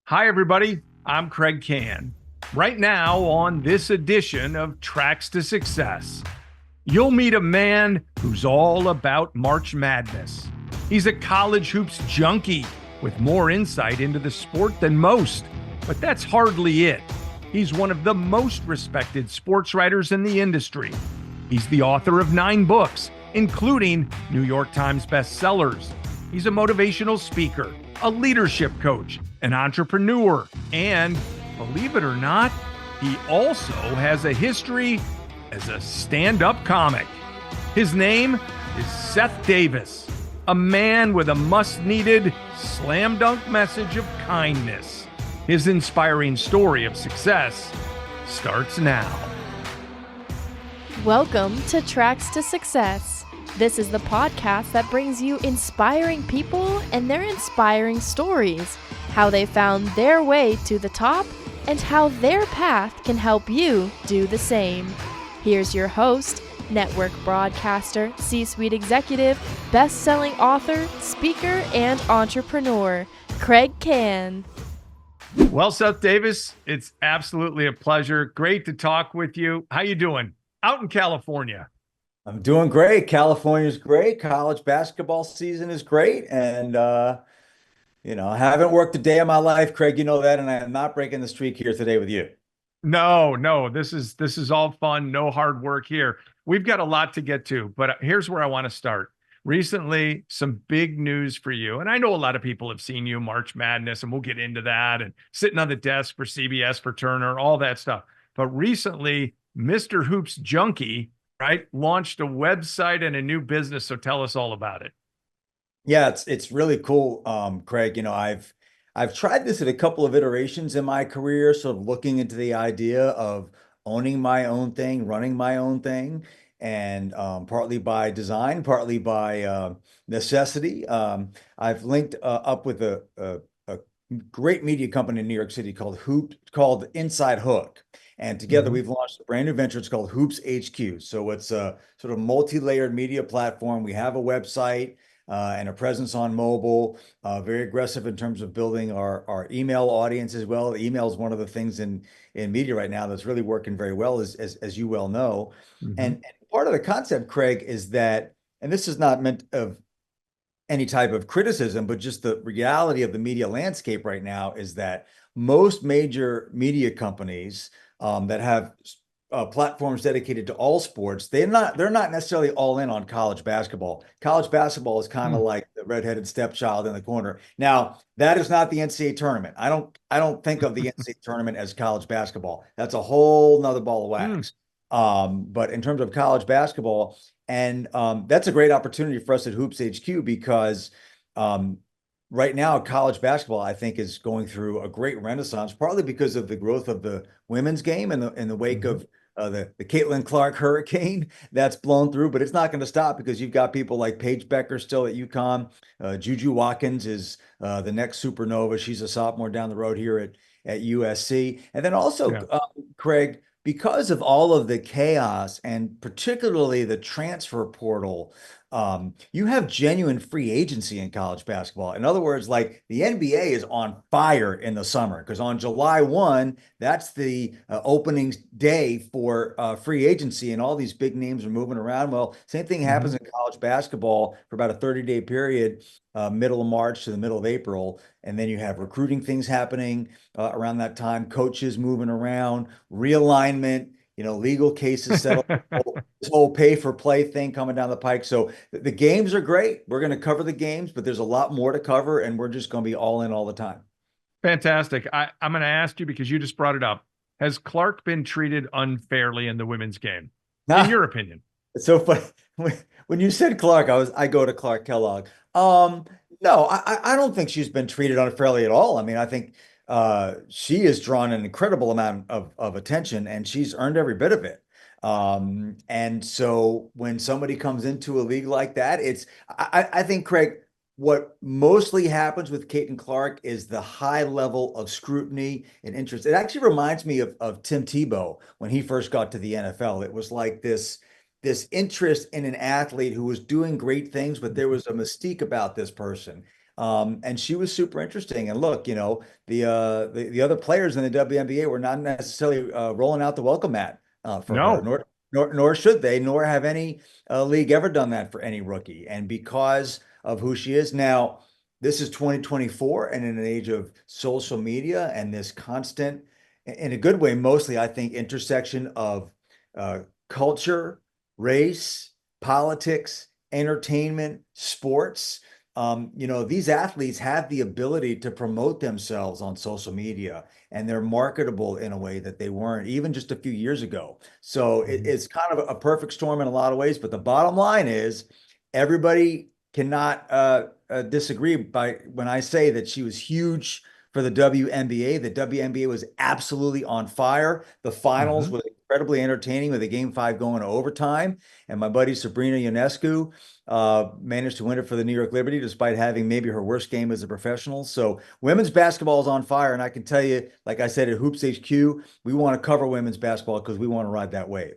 Hi, everybody. I'm Kraig Kann. Right now, on this edition of Tracks to Success, you'll meet a man who's all about March Madness. He's a college hoops junkie with more insight into the sport than most, but that's hardly it. He's one of the most respected sports writers in the industry. He's the author of 9 books, including New York Times bestsellers. He's a motivational speaker, a leadership coach, an entrepreneur, and believe it or not, he also has a history as a stand-up comic. His name is Seth Davis, a man with a must-needed slam dunk message of kindness. His inspiring story of success starts now. Welcome to Tracks to Success. This is the podcast that brings you inspiring people and their inspiring stories, how they found their way to the top, and how their path can help you do the same. Here's your host, network broadcaster, C-suite executive, best-selling author, speaker, and entrepreneur, Kraig Kann. Well, Seth Davis, it's absolutely a pleasure. Great to talk with you. How you doing? Out in California. I'm doing great. California's great. College basketball season is great. And, I haven't worked a day of my life, Kraig, you know that, and I am not breaking the streak here today with you. No, this is all fun. No hard work here. We've got a lot to get to, but here's where I want to start. Recently, some big news for you. And I know a lot of people have seen you March Madness, and we'll get into that, and sitting on the desk for CBS, for Turner, all that stuff. But recently, Mr. Hoops Junkie, right, launched a website and a new business. So tell us all about it. Yeah, it's really cool, Kraig. I've tried this at a couple of iterations in my career, sort of looking into the idea of owning my own thing, running my own thing, and partly by design, partly by necessity. I've linked up with a great media company in New York City called Inside Hook. And together we've launched a brand new venture. It's called Hoops HQ. So it's a sort of multi-layered media platform. We have a website and a presence on mobile, very aggressive in terms of building our email audience as well. Email is one of the things in media right now that's really working very well, as you well know. And part of the concept, Kraig, is that, and this is not meant of any type of criticism, but just the reality of the media landscape right now is that most major media companies that have platforms dedicated to all sports, they're not necessarily all in on college basketball. College basketball is kind of like the redheaded stepchild in the corner. Now, that is not the NCAA tournament. I don't think of the NCAA tournament as college basketball. That's a whole nother ball of wax. But in terms of college basketball, and that's a great opportunity for us at Hoops HQ because right now, college basketball, I think, is going through a great renaissance, partly because of the growth of the women's game in the wake of the Caitlin Clark hurricane that's blown through. But it's not going to stop because you've got people like Paige Becker still at UConn. Juju Watkins is the next supernova. She's a sophomore down the road here at USC. And then also, Kraig, because of all of the chaos and particularly the transfer portal, you have genuine free agency in college basketball. In other words, like the NBA is on fire in the summer because on July 1, that's the opening day for free agency, and all these big names are moving around. Well, same thing happens in college basketball for about a 30-day period, middle of March to the middle of April. And then you have recruiting things happening around that time, coaches moving around, realignment, legal cases settled, this whole pay for play thing coming down the pike. So the games are great. We're going to cover the games, but there's a lot more to cover, and we're just going to be all in all the time. Fantastic. I'm going to ask you because you just brought it up. Has Clark been treated unfairly in the women's game, in your opinion? It's so funny. When you said Clark, I go to Clark Kellogg. No, I don't think she's been treated unfairly at all. I mean, I think she has drawn an incredible amount of attention, and she's earned every bit of it. And so when somebody comes into a league like that, I think, Kraig, what mostly happens with Caitlin Clark is the high level of scrutiny and interest. It actually reminds me of Tim Tebow when he first got to the NFL. It was like this interest in an athlete who was doing great things, but there was a mystique about this person. And she was super interesting. And look, the other players in the WNBA were not necessarily rolling out the welcome mat for her, No. nor should they, nor have any league ever done that for any rookie. And because of who she is now, this is 2024, and in an age of social media and this constant, in a good way, mostly, I think, intersection of uh, culture, race, politics, entertainment, sports. These athletes have the ability to promote themselves on social media, and they're marketable in a way that they weren't even just a few years ago. So it's kind of a perfect storm in a lot of ways. But the bottom line is, everybody cannot disagree by when I say that she was huge for the WNBA. The WNBA was absolutely on fire. The finals Mhm. were incredibly entertaining with a game 5 going to overtime. And my buddy Sabrina Ionescu managed to win it for the New York Liberty despite having maybe her worst game as a professional. So women's basketball is on fire. And I can tell you, like I said at Hoops HQ, we want to cover women's basketball because we want to ride that wave.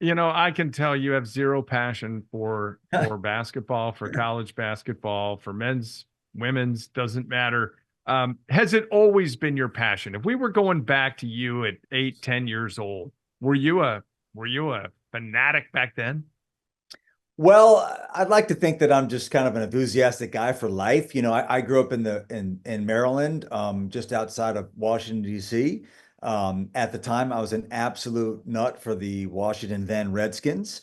I can tell you have zero passion for basketball, for college basketball, for men's, women's, doesn't matter. Has it always been your passion? If we were going back to you at 8, 10 years old, were you a fanatic back then? Well, I'd like to think that I'm just kind of an enthusiastic guy for life. I grew up in Maryland, just outside of Washington, D.C. At the time, I was an absolute nut for the Washington then Redskins.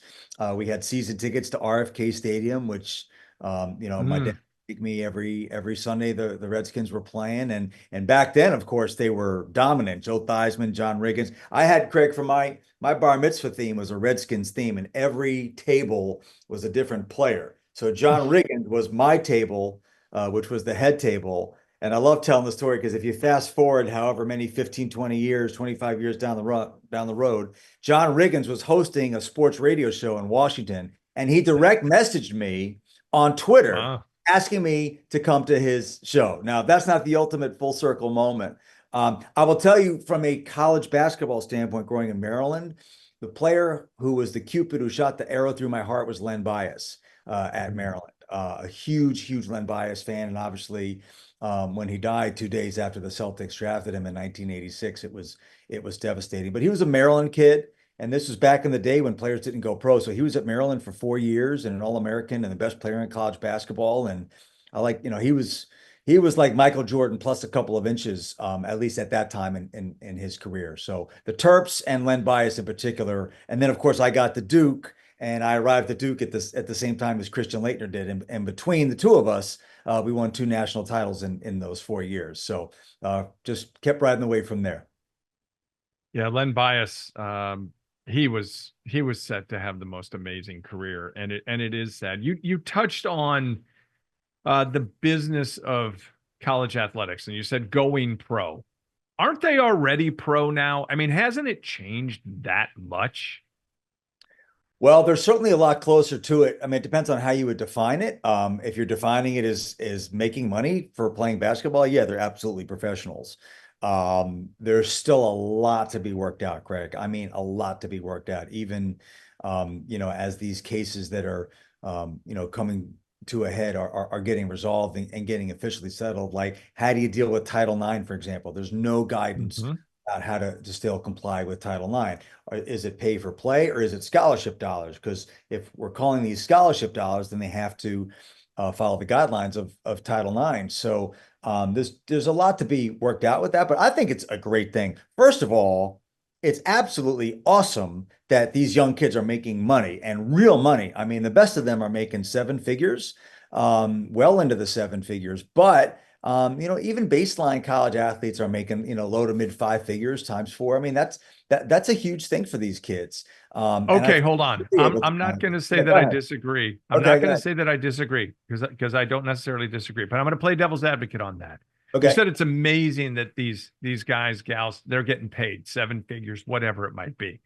We had season tickets to RFK Stadium, which my dad Mm. would take me every Sunday the Redskins were playing. And back then, of course, they were dominant. Joe Theismann, John Riggins. I had Craig for my bar mitzvah theme was a Redskins theme, and every table was a different player. So John Riggins was my table, which was the head table. And I love telling the story because if you fast forward however many 15, 20 years, 25 years down the road, John Riggins was hosting a sports radio show in Washington, and he direct messaged me on Twitter Wow. asking me to come to his show. Now, that's not the ultimate full circle moment. I will tell you from a college basketball standpoint, growing in Maryland, the player who was the Cupid who shot the arrow through my heart was Len Bias at Maryland. A huge, huge Len Bias fan. And obviously, when he died 2 days after the Celtics drafted him in 1986, it was devastating. But he was a Maryland kid. And this was back in the day when players didn't go pro. So he was at Maryland for 4 years and an All-American and the best player in college basketball. And he was like Michael Jordan plus a couple of inches, at least at that time in his career. So the Terps and Len Bias in particular. And then of course I got to Duke, and I arrived at Duke at the same time as Christian Laettner did. And between the two of us, we won 2 national titles in those 4 years. So just kept riding the wave from there. Yeah, Len Bias, he was set to have the most amazing career, and it is sad. You touched on the business of college athletics, and you said going pro. Aren't they already pro now? I mean, hasn't it changed that much? Well, there's certainly a lot closer to it. I mean, it depends on how you would define it. If you're defining it as making money for playing basketball, yeah, they're absolutely professionals. There's still a lot to be worked out, Craig. I mean, a lot to be worked out, even as these cases that are coming to a head are getting resolved and getting officially settled. Like, how do you deal with Title IX, for example? There's no guidance Hmm. about how to still comply with Title IX. Or is it pay for play or is it scholarship dollars? Because if we're calling these scholarship dollars, then they have to follow the guidelines of Title IX. So there's a lot to be worked out with that, but I think it's a great thing. First of all, it's absolutely awesome that these young kids are making money and real money. I mean, the best of them are making 7 figures, well into the 7 figures. But even baseline college athletes are making low to mid 5 figures times four. I mean, that's a huge thing for these kids. And I Okay, think hold on. they're able I'm to not going to say yeah, that go I ahead. disagree. I'm Okay, not go going to ahead. say that I disagree because I don't necessarily disagree, but I'm going to play devil's advocate on that. You Okay. said it's amazing that these guys, gals, they're getting paid 7 figures, whatever it might be.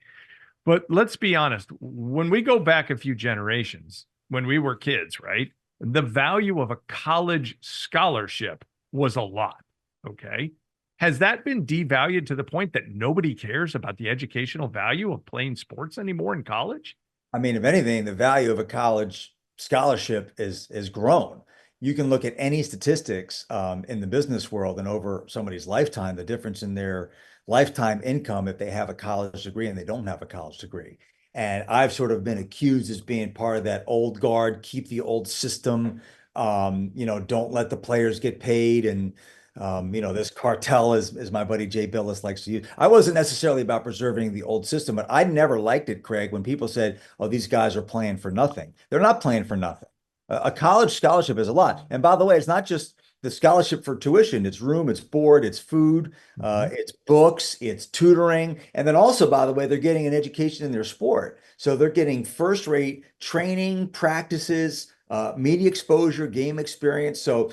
But let's be honest, when we go back a few generations, when we were kids, right? The value of a college scholarship was a lot. Okay. Has that been devalued to the point that nobody cares about the educational value of playing sports anymore in college? I mean, if anything, the value of a college scholarship is grown. you can look at any statistics in the business world and over somebody's lifetime, the difference in their lifetime income if they have a college degree and they don't have a college degree. And I've sort of been accused as being part of that old guard, keep the old system, don't let the players get paid. And, this cartel, as my buddy Jay Billis likes to use. I wasn't necessarily about preserving the old system, but I never liked it, Kraig, when people said, oh, these guys are playing for nothing. They're not playing for nothing. A college scholarship is a lot. And by the way, it's not just the scholarship for tuition, it's room, it's board, it's food, it's books, it's tutoring. And then also, by the way, they're getting an education in their sport. So they're getting first-rate training, practices, media exposure, game experience. So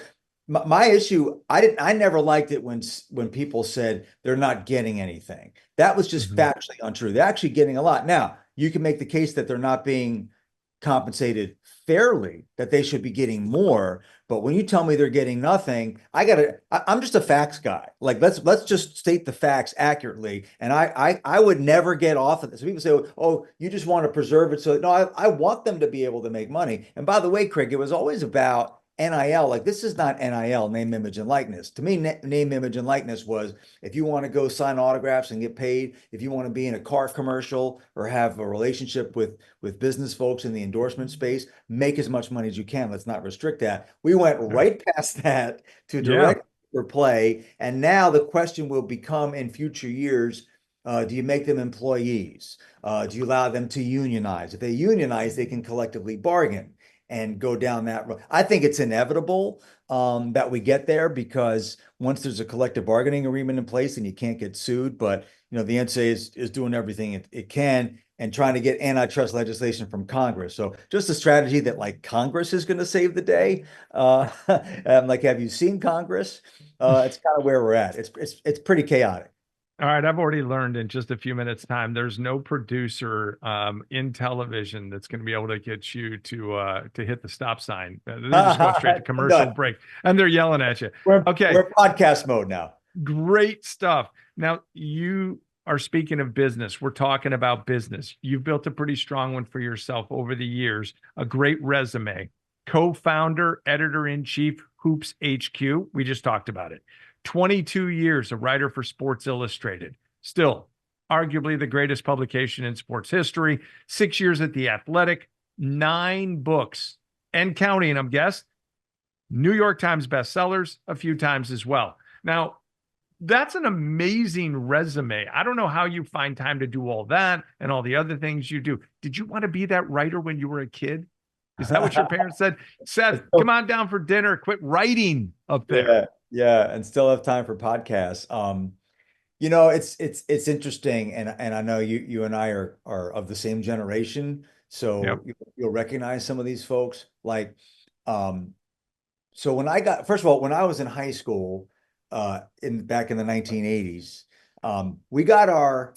my issue, I never liked it when people said they're not getting anything. That was just factually untrue. They're actually getting a lot. Now, you can make the case that they're not being compensated fairly, that they should be getting more. But when you tell me they're getting nothing, I'm just a facts guy. Like, let's just state the facts accurately. And I would never get off of this. People say, oh, you just want to preserve it. So no, I want them to be able to make money. And by the way, Kraig, it was always about NIL. Like, this is not NIL, name, image, and likeness. To me, name, image, and likeness was if you want to go sign autographs and get paid, if you want to be in a car commercial or have a relationship with business folks in the endorsement space, make as much money as you can. Let's not restrict that. We went right past that to direct or play. And now the question will become in future years, do you make them employees? Do you allow them to unionize? If they unionize, they can collectively bargain and go down that road. I think it's inevitable that we get there, because once there's a collective bargaining agreement in place and you can't get sued, but the NCAA is doing everything it can and trying to get antitrust legislation from Congress. So just a strategy that like Congress is going to save the day. I'm like, have you seen Congress? It's kind of where we're at. It's pretty chaotic. All right, I've already learned in just a few minutes' time, there's no producer in television that's going to be able to get you to hit the stop sign. They're just going straight to commercial break, and they're yelling at you. We're podcast mode now. Great stuff. Now, you are speaking of business. We're talking about business. You've built a pretty strong one for yourself over the years, a great resume. Co-founder, editor-in-chief, Hoops HQ. We just talked about it. 22 years a writer for Sports Illustrated. Still, arguably the greatest publication in sports history. 6 years at The Athletic. 9 books and counting, I'm guessing. New York Times bestsellers a few times as well. Now, that's an amazing resume. I don't know how you find time to do all that and all the other things you do. Did you want to be that writer when you were a kid? Is that what your parents said? Seth, come on down for dinner. Quit writing up there. Yeah, and still have time for podcasts. It's interesting, and I know you and I are of the same generation, so you'll recognize some of these folks. Like, so first of all, when I was in high school, back in the 1980s, we got our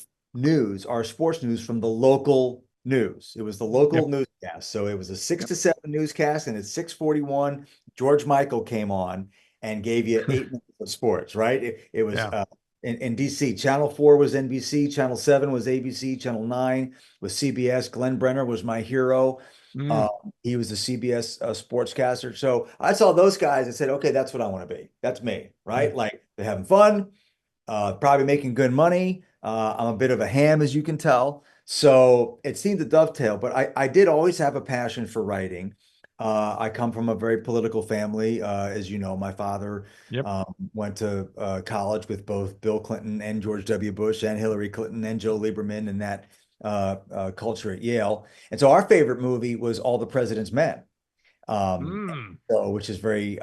sports news from the local news. It was the local newscast. So it was a 6 to 7 newscast, and at 6:41, George Michael came on and gave you 8 minutes of sports, right? It was in DC. Channel 4 was NBC, Channel 7 was ABC, Channel 9 was CBS. Glenn Brenner was my hero. He was the CBS sportscaster. So I saw those guys and said, okay, that's what I want to be. That's me, right? Like, they're having fun, probably making good money. I'm a bit of a ham, as you can tell. So it seemed to dovetail, but I did always have a passion for writing. I come from a very political family. As you know, my father went to college with both Bill Clinton and George W. Bush and Hillary Clinton and Joe Lieberman and that culture at Yale. And so our favorite movie was All the President's Men, which is very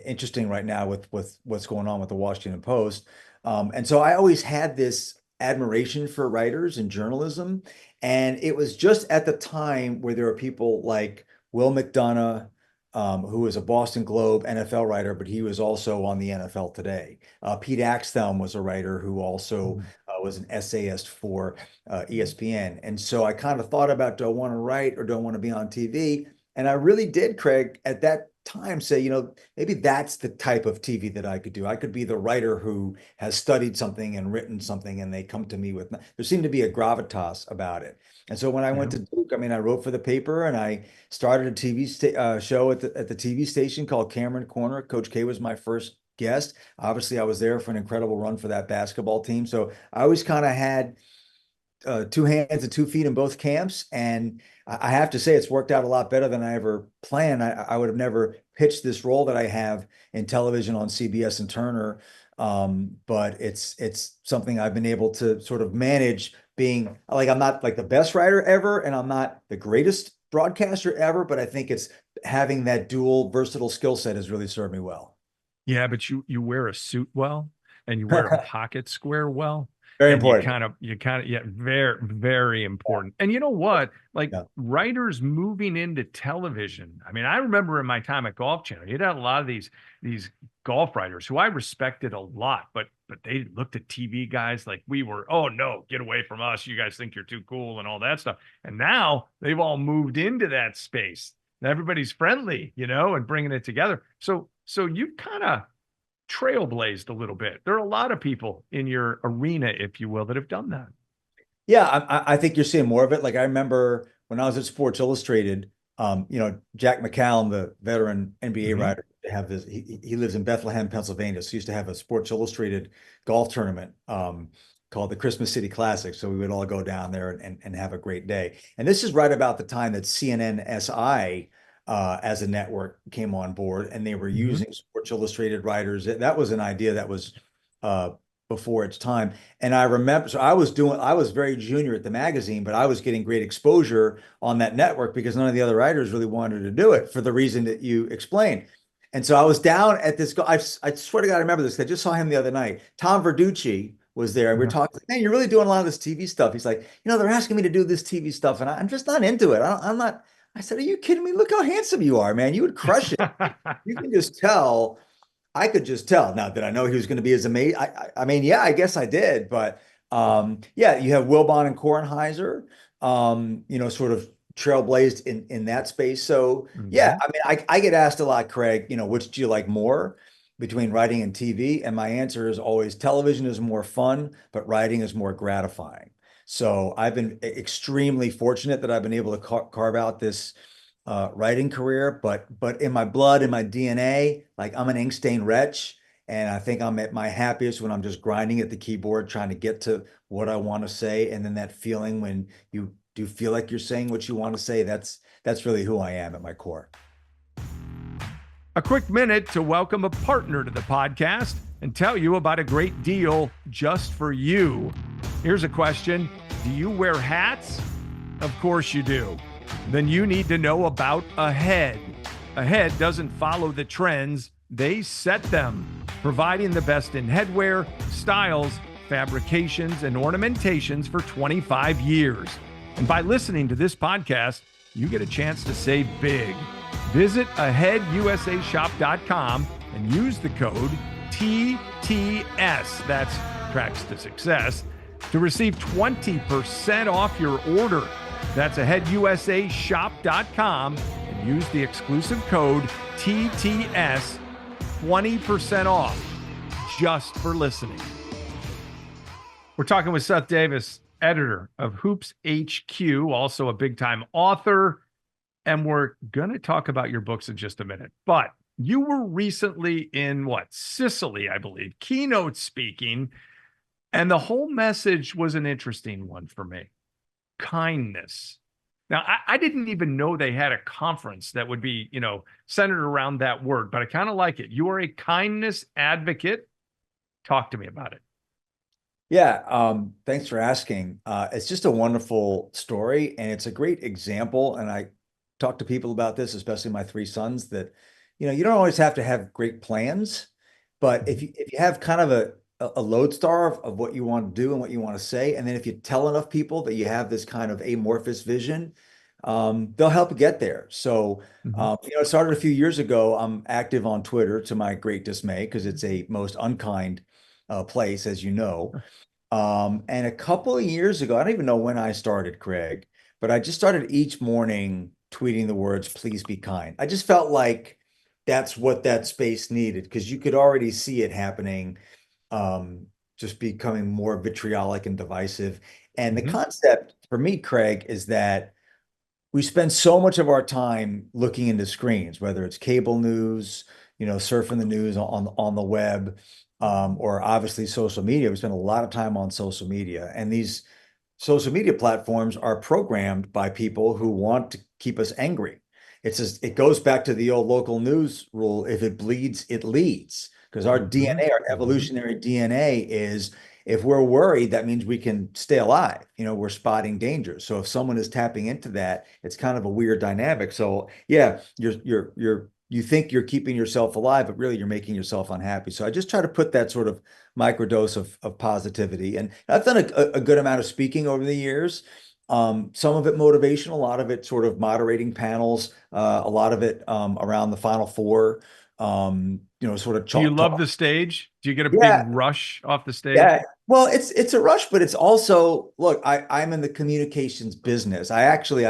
interesting right now with what's going on with the Washington Post. And so I always had this admiration for writers and journalism. And it was just at the time where there were people like Will McDonough, who was a Boston Globe NFL writer, but he was also on the NFL Today. Pete Axthelm was a writer who also was an essayist for ESPN. And so I kind of thought about, do I want to write or do I want to be on TV? And I really did, Kraig, at that time say, maybe that's the type of TV that I could do. I could be the writer who has studied something and written something, and they come to me with, there seemed to be a gravitas about it. And so when I went Yeah. to Duke, I mean, I wrote for the paper and I started a show at the TV station called Cameron Corner. Coach K was my first guest. Obviously, I was there for an incredible run for that basketball team. So I always kind of had two hands and 2 feet in both camps. And I have to say, it's worked out a lot better than I ever planned. I would have never pitched this role that I have in television on CBS and Turner. But it's something I've been able to sort of manage, being like, I'm not like the best writer ever, and I'm not the greatest broadcaster ever, but I think it's having that dual versatile skill set has really served me well. Yeah, but you wear a suit well, and you wear a pocket square well. Very And important. yeah, very, very important. And you know what? Like Yeah. writers moving into television. I mean, I remember in my time at Golf Channel, you'd had a lot of these golf writers who I respected a lot, but they looked at TV guys like we were, oh no, get away from us. You guys think you're too cool and all that stuff. And now they've all moved into that space. And everybody's friendly, and bringing it together. So you kind of trailblazed a little bit. There are a lot of people in your arena, if you will, that have done that. Yeah, I think you're seeing more of it. Like I remember when I was at Sports Illustrated, Jack McCallum, the veteran NBA Mhm. writer, to have this. He lives in Bethlehem, Pennsylvania. So he used to have a Sports Illustrated golf tournament called the Christmas City Classic. So we would all go down there and have a great day. And this is right about the time that CNN SI as a network came on board, and they were Mhm. using Sports Illustrated writers. That was an idea that was before its time. And I remember, so I was very junior at the magazine, but I was getting great exposure on that network because none of the other writers really wanted to do it for the reason that you explained. And so I was down at this, I swear to God, I remember this. I just saw him the other night. Tom Verducci was there, and we we're Yeah. talking, man, you're really doing a lot of this TV stuff. He's like, they're asking me to do this TV stuff, and I'm just not into it. I'm not. I said, are you kidding me? Look how handsome you are, man. You would crush it. You can just tell. I could just tell. Now, did I know he was going to be as amazing? I mean, yeah, I guess I did. But yeah, you have Wilbon and Kornheiser, sort of trailblazed in that space. So yeah, Mhm. I mean, I get asked a lot, Kraig, which do you like more between writing and TV? And my answer is always television is more fun, but writing is more gratifying. So I've been extremely fortunate that I've been able to carve out this writing career, but in my blood, in my DNA, like I'm an ink stained wretch, and I think I'm at my happiest when I'm just grinding at the keyboard, trying to get to what I want to say, and then that feeling when you do feel like you're saying what you want to say, that's really who I am at my core. A quick minute to welcome a partner to the podcast and tell you about a great deal just for you. Here's a question. Do you wear hats? Of course you do. Then you need to know about Ahead. Ahead doesn't follow the trends, they set them, providing the best in headwear, styles, fabrications, and ornamentations for 25 years. And by listening to this podcast, you get a chance to save big. Visit aheadusashop.com and use the code TTS, that's Tracks to Success, to receive 20% off your order. That's aheadusashop.com and use the exclusive code TTS, 20% off, just for listening. We're talking with Seth Davis, editor of Hoops HQ, also a big-time author, and we're going to talk about your books in just a minute. But you were recently in Sicily, I believe, keynote speaking, and the whole message was an interesting one for me. Kindness. Now, I didn't even know they had a conference that would be, centered around that word, but I kind of like it. You are a kindness advocate. Talk to me about it. Yeah, thanks for asking. It's just a wonderful story, and it's a great example. And I talk to people about this, especially my 3 sons, that you don't always have to have great plans, but if you have kind of a lodestar of what you want to do and what you want to say, and then if you tell enough people that you have this kind of amorphous vision, they'll help you get there. So, it started a few years ago. I'm active on Twitter, to my great dismay, because it's a most unkind place, as you know. And a couple of years ago, I don't even know when I started, Kraig, but I just started each morning tweeting the words, "Please be kind." I just felt like that's what that space needed, because you could already see it happening, um, just becoming more vitriolic and divisive. And the Mhm. concept for me, Kraig, is that we spend so much of our time looking into screens, whether it's cable news, surfing the news on the web, or obviously social media. We spend a lot of time on social media, and these social media platforms are programmed by people who want to keep us angry. It goes back to the old local news rule: if it bleeds, it leads. Because our Mhm. DNA, our Mhm. evolutionary DNA is, if we're worried, that means we can stay alive. We're spotting danger. So if someone is tapping into that, it's kind of a weird dynamic. So yeah, you think you're keeping yourself alive, but really you're making yourself unhappy. So I just try to put that sort of microdose of positivity. And I've done a good amount of speaking over the years. Some of it motivational, a lot of it sort of moderating panels, a lot of it around the Final Four, sort of Do you chalk love the talk. stage? Do you get a big Yeah, rush off the stage? yeah. Well, it's a rush, but it's also, look, I'm in the communications business. I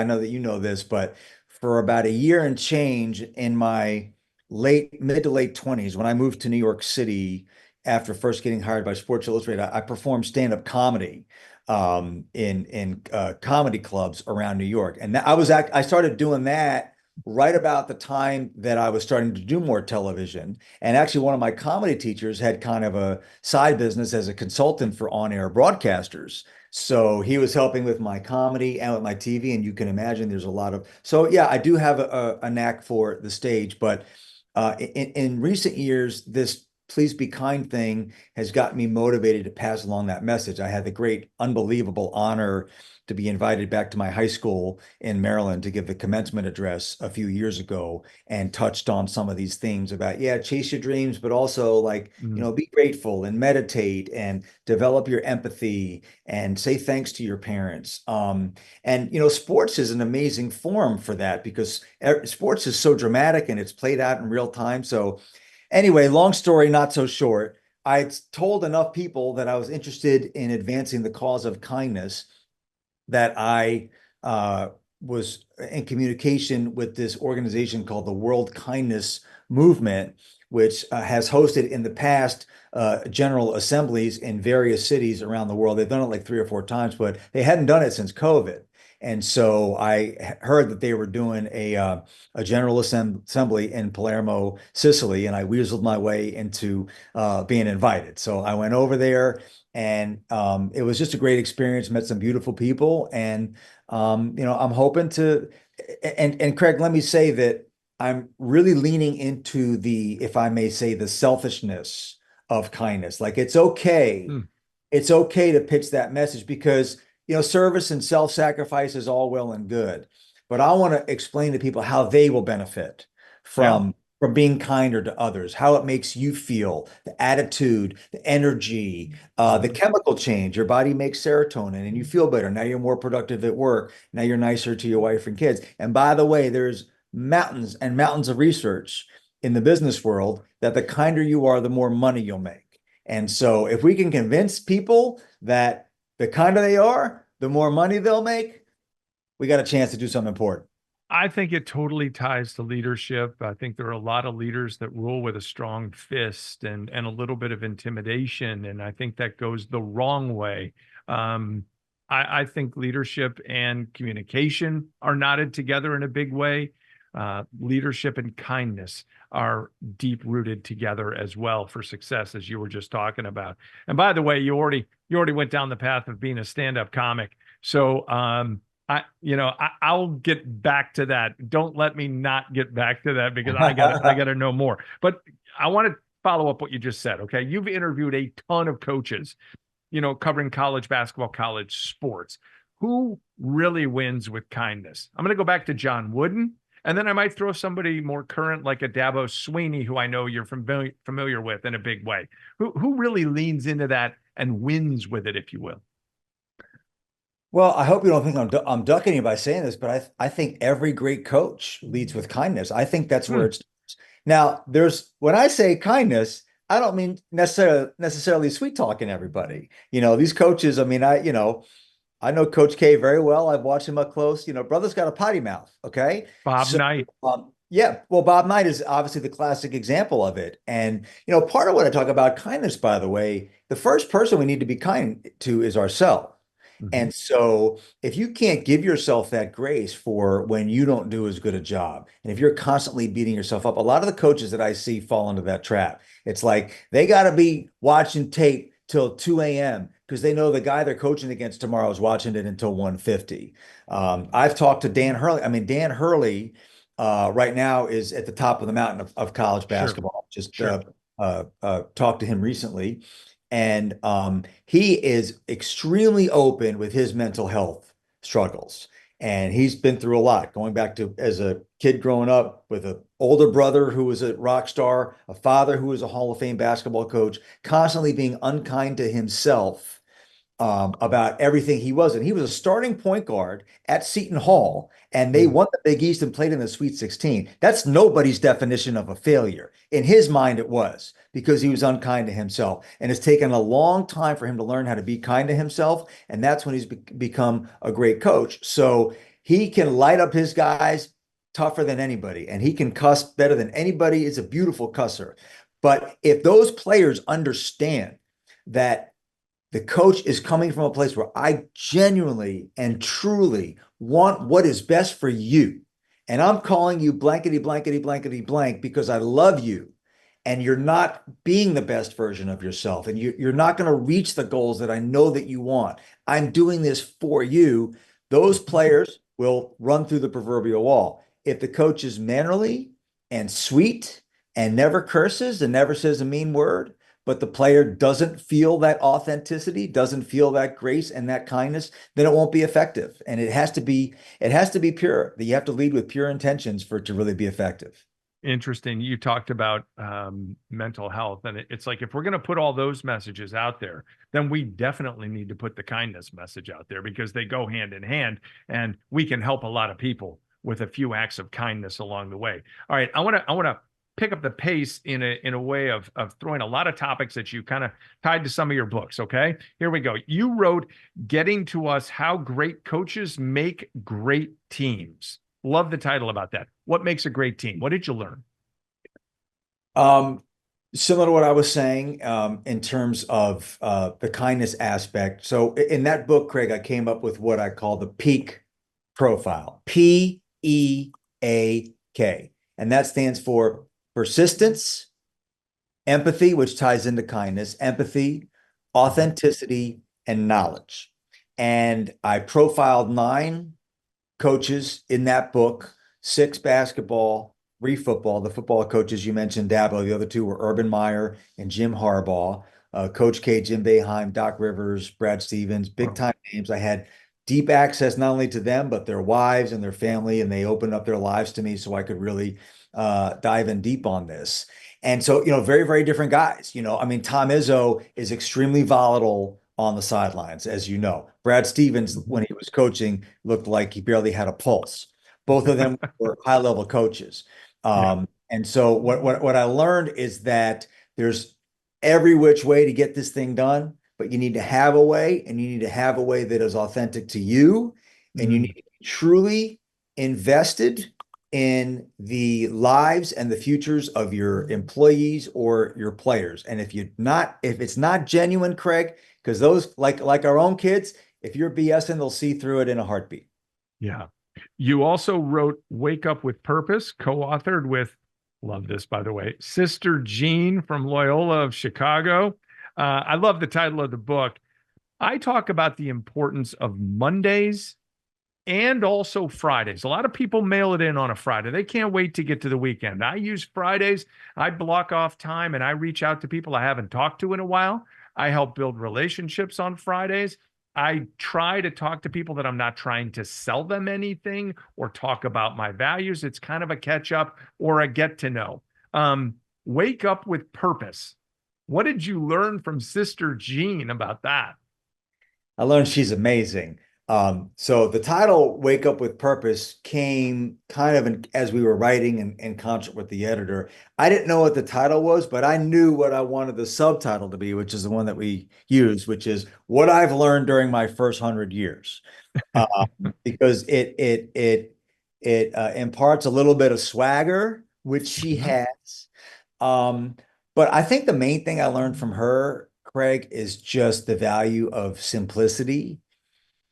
know that you know this, but for about a year and change in my mid to late 20s, when I moved to New York City after first getting hired by Sports Illustrated, I performed stand-up comedy in comedy clubs around New York. And I started doing that right about the time that I was starting to do more television. And actually, one of my comedy teachers had kind of a side business as a consultant for on-air broadcasters. So he was helping with my comedy and with my TV, and you can imagine there's a lot of. So yeah, I do have a knack for the stage, but in recent years, this please be kind thing has gotten me motivated to pass along that message. I had the great, unbelievable honor to be invited back to my high school in Maryland to give the commencement address a few years ago, and touched on some of these themes about, yeah, chase your dreams, but also, like, Mm. be grateful and meditate and develop your empathy and say thanks to your parents. And sports is an amazing forum for that, because sports is so dramatic and it's played out in real time. So anyway, long story, not so short. I told enough people that I was interested in advancing the cause of kindness, that I uh, was in communication with this organization called the World Kindness Movement, which has hosted in the past general assemblies in various cities around the world. They've done it like 3 or 4 times, but they hadn't done it since COVID. And so I heard that they were doing a general assembly in Palermo, Sicily, and I weaseled my way into being invited. So I went over there, and it was just a great experience. Met some beautiful people, and I'm hoping to. And Kraig, let me say that I'm really leaning into the, if I may say, the selfishness of kindness. Like, Mm. it's okay to pitch that message, because service and self-sacrifice is all well and good, but I want to explain to people how they will benefit Yeah. from being kinder to others, how it makes you feel, the attitude, the energy, the Mhm. chemical change. Your body makes serotonin and you feel better. Now you're more productive at work. Now you're nicer to your wife and kids. And by the way, there's mountains and mountains of research in the business world that the kinder you are, the more money you'll make. And so if we can convince people that the kinder they are, the more money they'll make, we got a chance to do something important. I think it totally ties to leadership. I think there are a lot of leaders that rule with a strong fist and a little bit of intimidation, and I think that goes the wrong way. Um, I think leadership and communication are knotted together in a big way. Leadership and kindness are deep rooted together as well for success, as you were just talking about. And by the way, you already went down the path of being a stand-up comic, so I'll get back to that. Don't let me not get back to that, because I gotta know more. But I want to follow up what you just said. Okay. You've interviewed a ton of coaches, covering college basketball, college sports. Who really wins with kindness? I'm going to go back to John Wooden, and then I might throw somebody more current like a Dabo Sweeney, who I know you're familiar with in a big way. Who really leans into that and wins with it, if you will? Well, I hope you don't think I'm ducking you by saying this, but I think every great coach leads with kindness. I think that's where Hmm. it's now. When I say kindness, I don't mean necessarily sweet talking everybody. These coaches. I mean, I know Coach K very well. I've watched him up close. Brother's got a potty mouth. Okay, Bob so Knight. Yeah, well, Bob Knight is obviously the classic example of it. And, part of what I talk about kindness, by the way, the first person we need to be kind to is ourselves. Mhm. And so if you can't give yourself that grace for when you don't do as good a job, and if you're constantly beating yourself up, a lot of the coaches that I see fall into that trap. It's like they got to be watching tape till 2 a.m. because they know the guy they're coaching against tomorrow is watching it until 1:50. I've talked to Dan Hurley. I mean, Dan Hurley right now is at the top of the mountain of college Sure, basketball. Just sure. talked to him recently, and he is extremely open with his mental health struggles. And he's been through a lot, going back to as a kid growing up with an older brother who was a rock star, a father who was a Hall of Fame basketball coach, constantly being unkind to himself about everything he was. And he was a starting point guard at Seton Hall, and they Mm. won the Big East and played in the Sweet 16. That's nobody's definition of a failure. In his mind, it was because he was unkind to himself. And it's taken a long time for him to learn how to be kind to himself. And that's when he's become a great coach. So he can light up his guys tougher than anybody, and he can cuss better than anybody. Is a beautiful cusser. But if those players understand that the coach is coming from a place where I genuinely and truly want what is best for you. And I'm calling you blankety, blankety, blankety, blank because I love you. And you're not being the best version of yourself. And you're not going to reach the goals that I know that you want. I'm doing this for you. Those players will run through the proverbial wall. If the coach is mannerly and sweet and never curses and never says a mean word, but the player doesn't feel that authenticity, doesn't feel that grace and that kindness, then it won't be effective. And it has to be pure. You have to lead with pure intentions for it to really be effective. Interesting. You talked about mental health, and it's like if we're going to put all those messages out there, then we definitely need to put the kindness message out there because they go hand in hand, and we can help a lot of people with a few acts of kindness along the way. All right, I want to pick up the pace in a way of throwing a lot of topics that you kind of tied to some of your books. Okay, here we go. You wrote "Getting to Us: How Great Coaches Make Great Teams." Love the title about that. What makes a great team? What did you learn? Um, Similar to what I was saying, in terms of the kindness aspect. So in that book, Kraig, I came up with what I call the peak profile, PEAK. And that stands for persistence, empathy, which ties into kindness, empathy, authenticity, and knowledge. And I profiled 9 coaches in that book, 6 basketball, 3 football. The football coaches you mentioned, Dabo. The other 2 were Urban Meyer and Jim Harbaugh. Coach K, Jim Boeheim, Doc Rivers, Brad Stevens, big Wow. time names. I had deep access not only to them, but their wives and their family, and they opened up their lives to me so I could really dive in deep on this. And so, very, very different guys. I mean, Tom Izzo is extremely volatile on the sidelines, as you know. Brad Stevens, when he was coaching, looked like he barely had a pulse. Both of them were high level coaches. Yeah. And so what I learned is that there's every which way to get this thing done, but you need to have a way, and you need to have a way that is authentic to you, and you need Mm. to be truly invested in the lives and the futures of your employees or your players. And if it's not genuine, Kraig, because those like our own kids, if you're BSing, they'll see through it in a heartbeat. Yeah. You also wrote Wake Up with Purpose, co-authored with, love this, by the way, Sister Jean from Loyola of Chicago. I love the title of the book. I talk about the importance of Mondays and also Fridays. A lot of people mail it in on a Friday. They can't wait to get to the weekend. I use Fridays. I block off time and I reach out to people I haven't talked to in a while. I help build relationships on Fridays. I try to talk to people that I'm not trying to sell them anything or talk about my values. It's kind of a catch up or a get to know. Wake up with purpose. What did you learn from Sister Jean about that? I learned she's amazing. So the title "Wake Up with Purpose" came kind of as we were writing in concert with the editor. I didn't know what the title was, but I knew what I wanted the subtitle to be, which is the one that we use, which is "What I've Learned During My First 100 Years." Uh, because It imparts a little bit of swagger, which she has. Um, but I think the main thing I learned from her, Kraig, is just the value of simplicity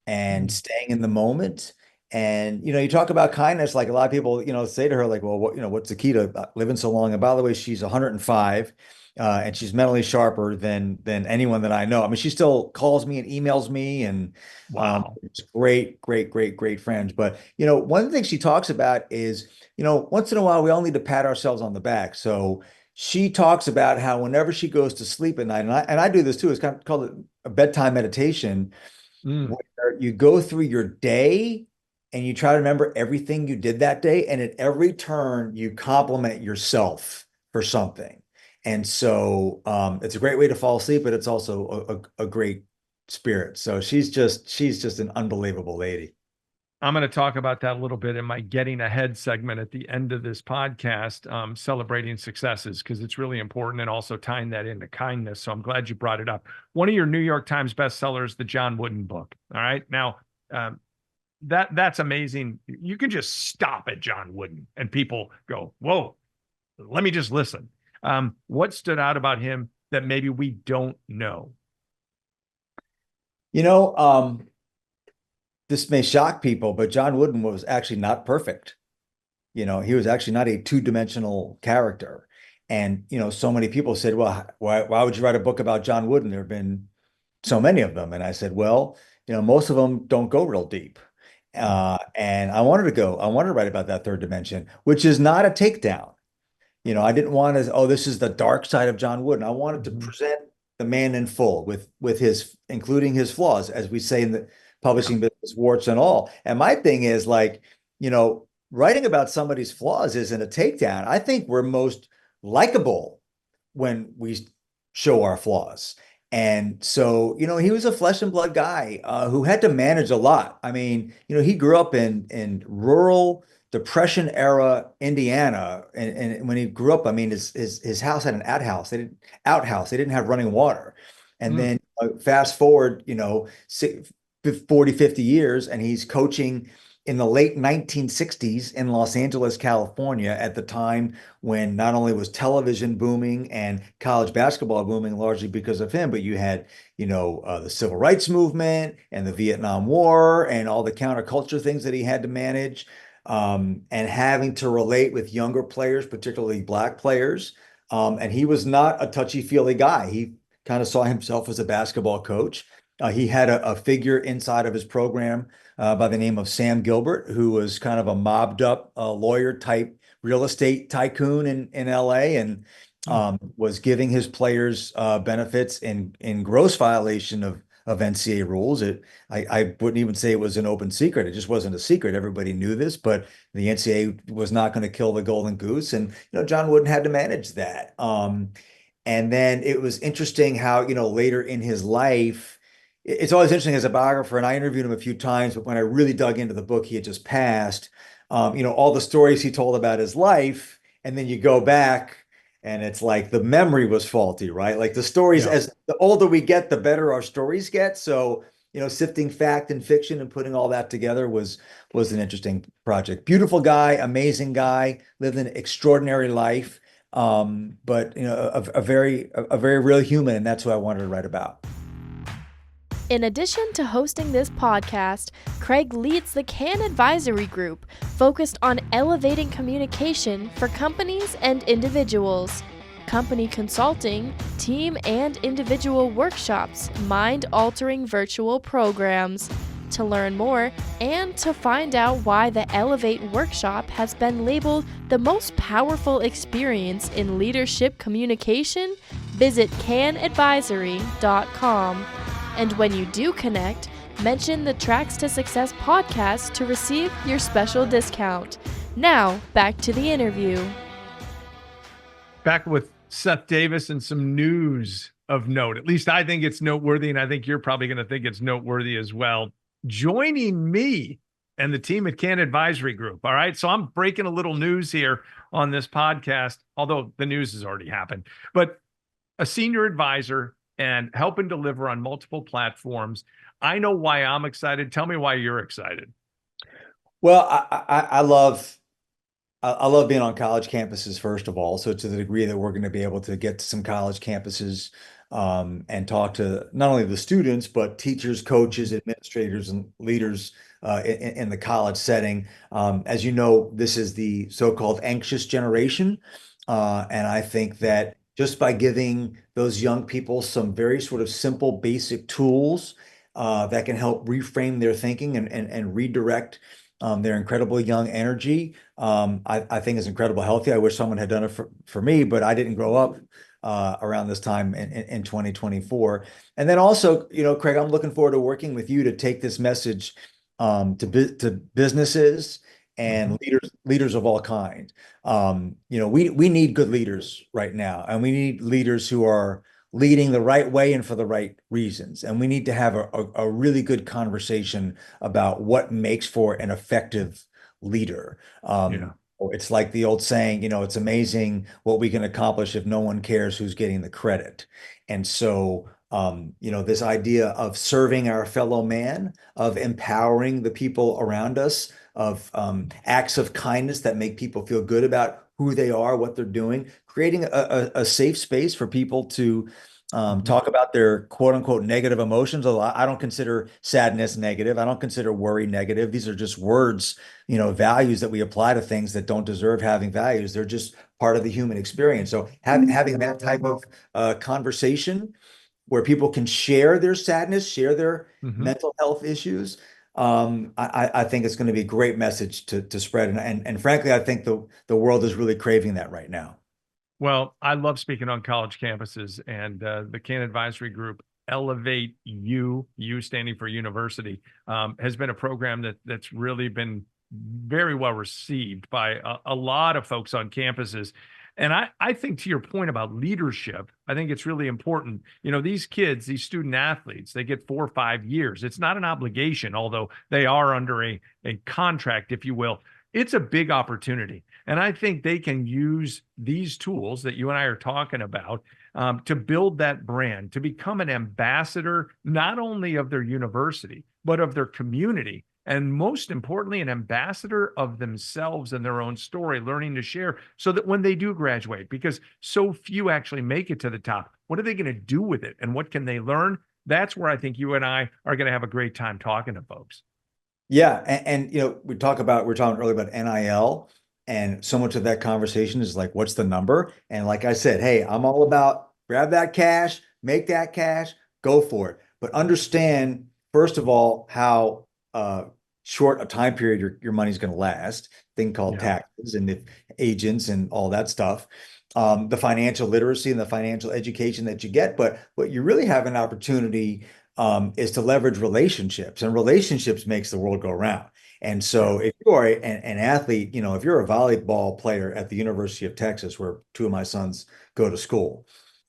and Mm. staying in the moment. And you talk about kindness, like a lot of people, say to her, like, well, what's the key to living so long? And by the way, she's 105, and she's mentally sharper than anyone that I know. I mean, she still calls me and emails me, and Wow. it's great, great, great, great friends. But one thing she talks about is, once in a while we all need to pat ourselves on the back. So she talks about how whenever she goes to sleep at night, and I do this too, it's kind of called a bedtime meditation Mm. where you go through your day and you try to remember everything you did that day. And at every turn, you compliment yourself for something. And so it's a great way to fall asleep, but it's also a great spirit. So she's just an unbelievable lady. I'm going to talk about that a little bit in my Getting Ahead segment at the end of this podcast, celebrating successes, because it's really important, and also tying that into kindness. So I'm glad you brought it up. One of your New York Times bestsellers, the John Wooden book. All right. Now, that's amazing. You can just stop at John Wooden and people go, whoa, let me just listen. What stood out about him that maybe we don't know? You know, this may shock people, but John Wooden was actually not perfect. He was actually not a two-dimensional character. And, so many people said, well, why would you write a book about John Wooden? There have been so many of them. And I said, well, most of them don't go real deep. And I wanted to write about that third dimension, which is not a takedown. I didn't want to, oh, this is the dark side of John Wooden. I wanted to present the man in full with his, including his flaws, as we say in the publishing business, warts and all. And my thing is like, writing about somebody's flaws isn't a takedown. I think we're most likable when we show our flaws. And so, he was a flesh and blood guy who had to manage a lot. I mean, he grew up in rural Depression era Indiana, and when he grew up, I mean, his house had an outhouse. They didn't have running water. And Mm. then fast forward, 40, 50 years, and he's coaching in the late 1960s in Los Angeles, California, at the time when not only was television booming and college basketball booming largely because of him, but you had, the civil rights movement and the Vietnam War and all the counterculture things that he had to manage, and having to relate with younger players, particularly black players. And he was not a touchy-feely guy. He kind of saw himself as a basketball coach. He had a figure inside of his program by the name of Sam Gilbert, who was kind of a mobbed up lawyer type real estate tycoon in LA, and was giving his players benefits in gross violation of NCAA rules. I wouldn't even say it was an open secret. It just wasn't a secret. Everybody knew this, but the NCAA was not going to kill the golden goose. And, John Wooden had to manage that. And then it was interesting how, later in his life, it's always interesting as a biographer, and I interviewed him a few times, but when I really dug into the book, he had just passed, all the stories he told about his life, and then you go back and it's like the memory was faulty, right? Like the stories, Yeah. as the older we get, the better our stories get. So, sifting fact and fiction and putting all that together was an interesting project. Beautiful guy, amazing guy, lived an extraordinary life. But a very real human, and that's who I wanted to write about. In addition to hosting this podcast, Kraig leads the Kann Advisory Group, focused on elevating communication for companies and individuals. Company consulting, team and individual workshops, mind-altering virtual programs. To learn more and to find out why the Elevate workshop has been labeled the most powerful experience in leadership communication, visit cannadvisory.com. And when you do connect, mention the Tracks to Success podcast to receive your special discount. Now, back to the interview. Back with Seth Davis and some news of note. At least I think it's noteworthy, and I think you're probably going to think it's noteworthy as well. Joining me and the team at Kann Advisory Group. All right. So I'm breaking a little news here on this podcast, although the news has already happened, but a senior advisor and helping deliver on multiple platforms. I know why I'm excited. Tell me why you're excited. Well, I love being on college campuses, first of all. So to the degree that we're going to be able to get to some college campuses and talk to not only the students, but teachers, coaches, administrators, and leaders in the college setting. As you know, this is the so-called anxious generation. And I think that just by giving those young people some very sort of simple, basic tools that can help reframe their thinking and redirect their incredible young energy, I think is incredible healthy. I wish someone had done it for me, but I didn't grow up around this time in 2024. And then also, Kraig, I'm looking forward to working with you to take this message to businesses Mhm. and leaders of all kind. We need good leaders right now, and we need leaders who are leading the right way and for the right reasons. And we need to have a really good conversation about what makes for an effective leader. Yeah. It's like the old saying, it's amazing what we can accomplish if no one cares who's getting the credit. And so, this idea of serving our fellow man, of empowering the people around us, of acts of kindness that make people feel good about who they are, what they're doing, creating a safe space for people to Mhm. talk about their quote unquote negative emotions. Although I don't consider sadness negative. I don't consider worry negative. These are just words, values that we apply to things that don't deserve having values. They're just part of the human experience. So having that type of conversation where people can share their sadness, share their Mhm. mental health issues. I think it's going to be a great message to spread. And frankly, I think the world is really craving that right now. Well, I love speaking on college campuses, and the Kann Advisory Group Elevate you standing for university, has been a program that's really been very well received by a lot of folks on campuses. And I think to your point about leadership, I think it's really important. These kids, these student athletes, they get 4 or 5 years. It's not an obligation, although they are under a contract, if you will. It's a big opportunity. And I think they can use these tools that you and I are talking about to build that brand, to become an ambassador, not only of their university, but of their community. And most importantly, an ambassador of themselves and their own story, learning to share so that when they do graduate, because so few actually make it to the top, what are they going to do with it? And what can they learn? That's where I think you and I are going to have a great time talking to folks. Yeah, we're talking earlier about NIL, and so much of that conversation is like, what's the number? And like I said, hey, I'm all about grab that cash, make that cash, go for it. But understand, first of all, how short a time period your money's going to last, thing called Yeah. taxes and if agents and all that stuff. The financial literacy and the financial education that you get, but what you really have an opportunity is to leverage relationships, and relationships makes the world go round. And Yeah. so if you are an athlete, if you're a volleyball player at the University of Texas, where two of my sons go to school,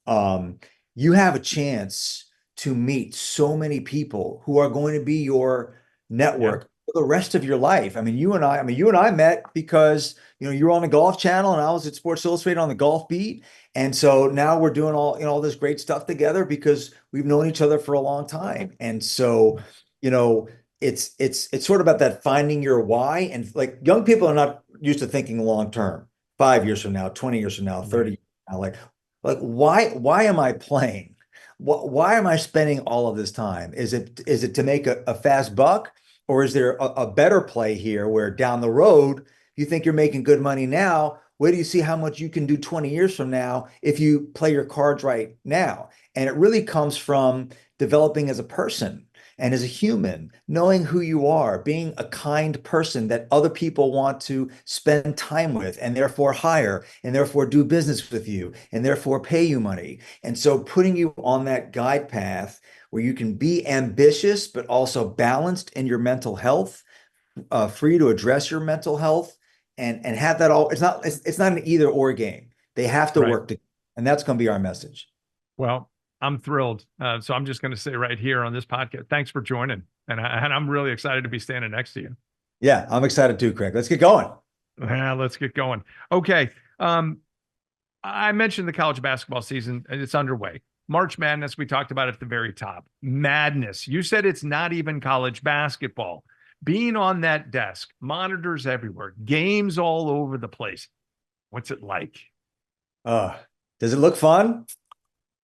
um, you have a chance to meet so many people who are going to be your Yeah. network for the rest of your life. I mean, you and I met because, you were on the Golf Channel and I was at Sports Illustrated on the golf beat. And so now we're doing all this great stuff together because we've known each other for a long time. And so, you know, it's sort of about that finding your why. And like young people are not used to thinking long term, 5 years from now, 20 years from now, 30 Right. years from now. Like why am I playing? Why am I spending all of this time? Is it to make a fast buck, or is there a better play here where down the road you think you're making good money now? Wait do you see how much you can do 20 years from now if you play your cards right now? And it really comes from developing as a person and as a human, knowing who you are, being a kind person that other people want to spend time with and therefore hire and therefore do business with you and therefore pay you money. And so putting you on that guide path where you can be ambitious, but also balanced in your mental health, free to address your mental health and have that all. It's not an either or game. They have to Right. work together. And that's going to be our message. Well, I'm thrilled. So I'm just going to say right here on this podcast, thanks for joining. And I'm really excited to be standing next to you. Yeah, I'm excited too, Kraig. Let's get going. Yeah, let's get going. Okay. Um, I mentioned the college basketball season, and it's underway. March Madness, we talked about at the very top. Madness. You said it's not even college basketball. Being on that desk, monitors everywhere, games all over the place. What's it like? Uh, does it look fun?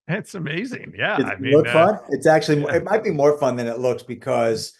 It's amazing. Yeah. Does I it mean, look fun? It's actually, yeah. it might be more fun than it looks because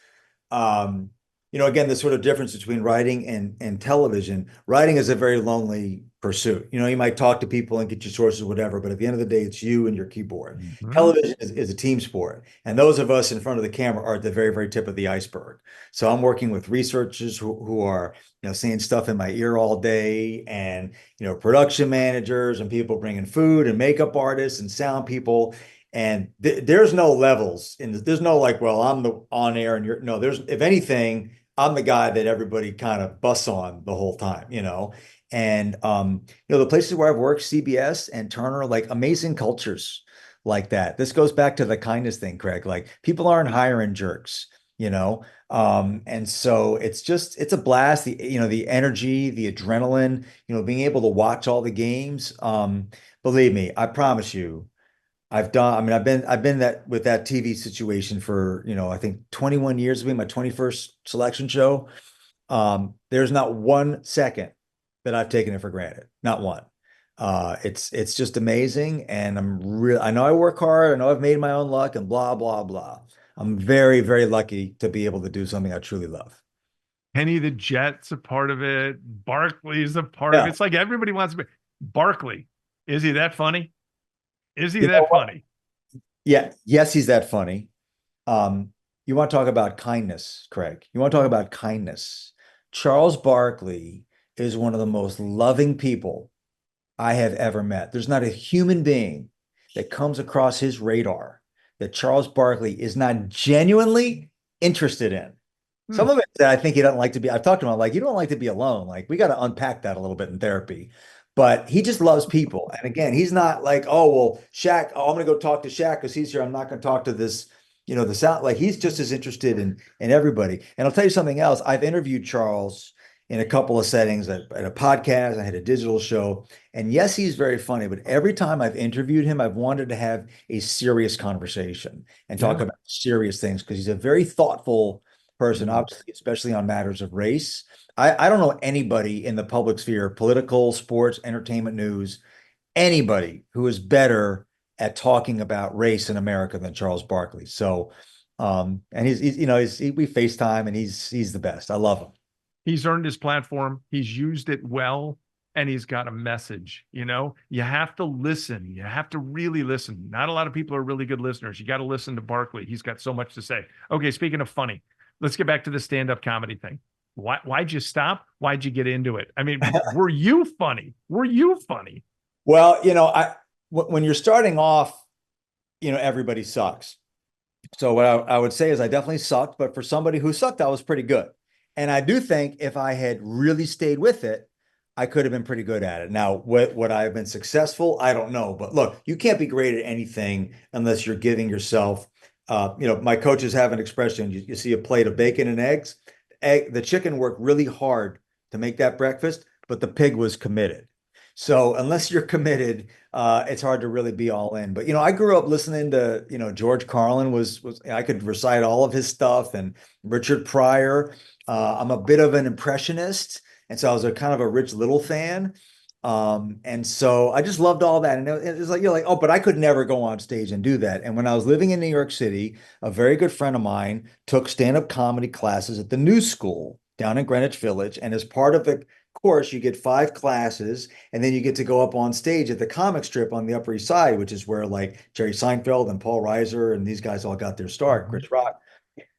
um, again, the sort of difference between writing and television. Writing is a very lonely pursuit. You might talk to people and get your sources, whatever, but at the end of the day, it's you and your keyboard. Mhm. Television is a team sport, and those of us in front of the camera are at the very, very tip of the iceberg. So I'm working with researchers who are, saying stuff in my ear all day, and production managers and people bringing food and makeup artists and sound people. And there's no levels there's no like, well, I'm the on air and you're no, there's if anything, I'm the guy that everybody kind of busts on the whole time. And the places where I've worked, CBS and Turner, like amazing cultures like that. This goes back to the kindness thing, Craig. Like people aren't hiring jerks. And so it's a blast. The energy, the adrenaline, being able to watch all the games. Believe me, I promise you. I mean, I've been that with that TV situation for, I think 21 years, being my 21st selection show. There's not 1 second that I've taken it for granted. Not one. It's just amazing. And I know I work hard. I know I've made my own luck and blah, blah, blah. I'm very, very lucky to be able to do something I truly love. Kenny the Jet's a part of it. Barkley's a part of it. Yeah. It's like everybody wants to be Barkley. Is he that funny? Is he You know that what? funny? Yeah. Yes, he's that funny. Um, you want to talk about kindness, Craig. You want to talk about kindness. Charles Barkley is one of the most loving people I have ever met. There's not a human being that comes across his radar that Charles Barkley is not genuinely interested in. Hmm. Some of it that I think he doesn't like to be. I've talked to him, I'm like, you don't like to be alone. Like, we got to unpack that a little bit in therapy. But he just loves people. And again, he's not like, oh, well, Shaq, I'm going to go talk to Shaq because he's here. I'm not going to talk to this, the sound. Like, he's just as interested in everybody. And I'll tell you something else. I've interviewed Charles in a couple of settings at a podcast. I had a digital show. And yes, he's very funny. But every time I've interviewed him, I've wanted to have a serious conversation and talk Yeah. about serious things because he's a very thoughtful person, Mhm. obviously, especially on matters of race. I don't know anybody in the public sphere, political, sports, entertainment news, anybody who is better at talking about race in America than Charles Barkley. So, and we FaceTime and he's the best. I love him. He's earned his platform. He's used it well, and he's got a message. You have to listen. You have to really listen. Not a lot of people are really good listeners. You got to listen to Barkley. He's got so much to say. Okay, speaking of funny, let's get back to the stand-up comedy thing. Why'd you stop? Why'd you get into it? I mean, were you funny? Were you funny? Well, when you're starting off, everybody sucks. So what I would say is I definitely sucked, but for somebody who sucked, I was pretty good. And I do think if I had really stayed with it, I could have been pretty good at it. Now, would I have been successful? I don't know. But look, you can't be great at anything unless you're giving yourself, my coaches have an expression, you see a plate of bacon and eggs. The chicken worked really hard to make that breakfast, but the pig was committed. So unless you're committed, it's hard to really be all in. But I grew up listening to George Carlin was I could recite all of his stuff and Richard Pryor. I'm a bit of an impressionist, and so I was a kind of a Rich Little fan. And so I just loved all that. And it was like you're like, oh, but I could never go on stage and do that. And when I was living in New York City, a very good friend of mine took stand-up comedy classes at the New School down in Greenwich Village, and as part of the course, you get 5 classes, and then you get to go up on stage at the comic strip on the Upper East Side, which is where like Jerry Seinfeld and Paul Reiser and these guys all got their start, Mhm. Chris Rock.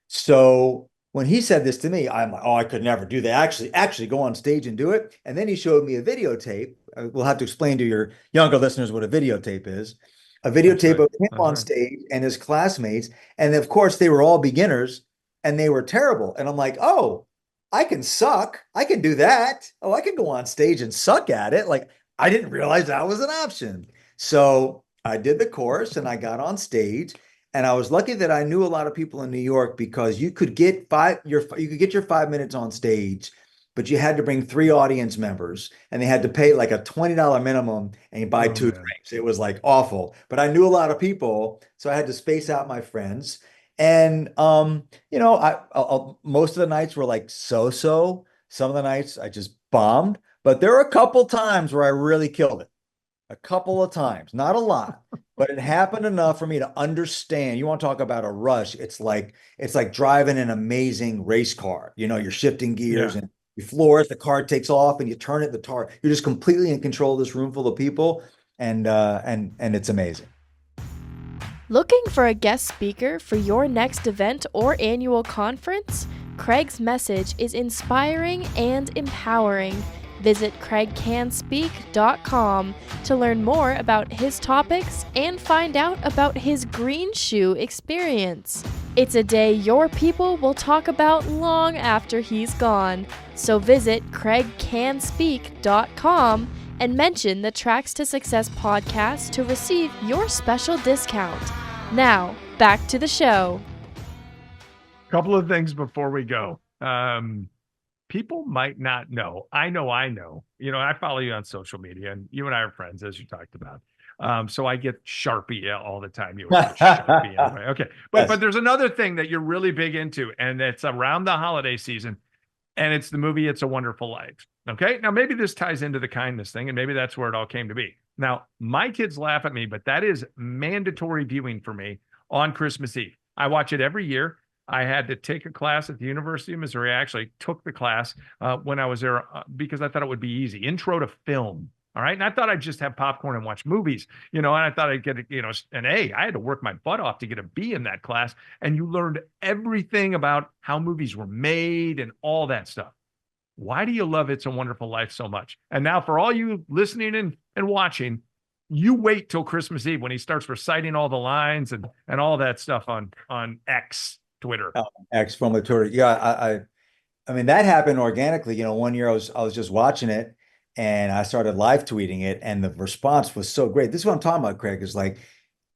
So when he said this to me, I'm like, oh, I could never do that. Actually go on stage and do it. And then he showed me a videotape. We'll have to explain to your younger listeners what a videotape is. A That's videotape right. of him That's on right. stage and his classmates. And of course, they were all beginners and they were terrible. And I'm like, oh, I can suck. I can do that. Oh, I can go on stage and suck at it. Like, I didn't realize that was an option. So I did the course and I got on stage. And I was lucky that I knew a lot of people in New York because you could get your 5 minutes on stage, but you had to bring 3 audience members and they had to pay like a $20 minimum and you buy Oh two man. drinks. It was like awful. But I knew a lot of people, so I had to space out my friends. And most of the nights were like so-so. Some of the nights I just bombed, but there were a couple times where I really killed it. A couple of times, not a lot, but it happened enough for me to understand. You want to talk about a rush? It's like driving an amazing race car. You're shifting gears Yeah. and you floor it, the car takes off, and you turn it, you're just completely in control of this room full of people, and it's amazing. Looking for a guest speaker for your next event or annual conference? Kraig's message is inspiring and empowering. Visit kraigcannspeak.com to learn more about his topics and find out about his green shoe experience. It's a day your people will talk about long after he's gone. So visit kraigcannspeak.com and mention the Tracks to Success podcast to receive your special discount. Now, back to the show. Couple of things before we go. People might not know. I know. I follow you on social media, and you and I are friends, as you talked about. So I get Sharpie all the time. You always get Sharpie anyway. Okay. But Yes. there's another thing that you're really big into, and it's around the holiday season, and it's the movie It's a Wonderful Life. Okay. Now, maybe this ties into the kindness thing, and maybe that's where it all came to be. Now, my kids laugh at me, but that is mandatory viewing for me on Christmas Eve. I watch it every year. I had to take a class at the University of Missouri. I actually took the class when I was there because I thought it would be easy. Intro to film. All right. And I thought I'd just have popcorn and watch movies, and I thought I'd get, an A. I had to work my butt off to get a B in that class. And you learned everything about how movies were made and all that stuff. Why do you love It's a Wonderful Life so much? And now for all you listening and watching, you wait till Christmas Eve when he starts reciting all the lines and all that stuff on X. Twitter. X from the Twitter. Yeah, I mean that happened organically. One year I was just watching it and I started live tweeting it, and the response was so great. This is what I'm talking about, Kraig, is like